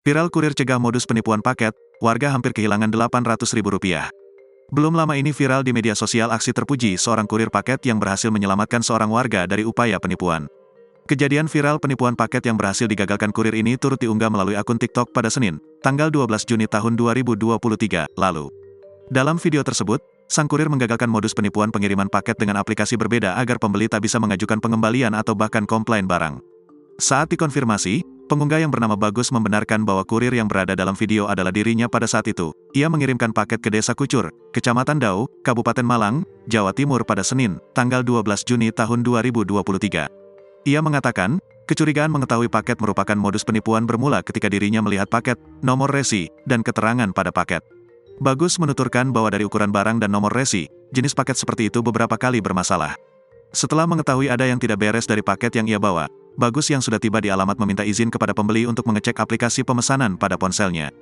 Viral kurir cegah modus penipuan paket, warga hampir kehilangan Rp800.000. Belum lama ini viral di media sosial aksi terpuji seorang kurir paket yang berhasil menyelamatkan seorang warga dari upaya penipuan. Kejadian viral penipuan paket yang berhasil digagalkan kurir ini turut diunggah melalui akun TikTok pada Senin, tanggal 12 Juni tahun 2023, lalu. Dalam video tersebut, sang kurir menggagalkan modus penipuan pengiriman paket dengan aplikasi berbeda agar pembeli tak bisa mengajukan pengembalian atau bahkan komplain barang. Saat dikonfirmasi, pengunggah yang bernama Bagus membenarkan bahwa kurir yang berada dalam video adalah dirinya pada saat itu. Ia mengirimkan paket ke Desa Kucur, Kecamatan Dau, Kabupaten Malang, Jawa Timur pada Senin, tanggal 12 Juni tahun 2023. Ia mengatakan, kecurigaan mengetahui paket merupakan modus penipuan bermula ketika dirinya melihat paket, nomor resi, dan keterangan pada paket. Bagus menuturkan bahwa dari ukuran barang dan nomor resi, jenis paket seperti itu beberapa kali bermasalah. Setelah mengetahui ada yang tidak beres dari paket yang ia bawa, Bagus yang sudah tiba di alamat meminta izin kepada pembeli untuk mengecek aplikasi pemesanan pada ponselnya.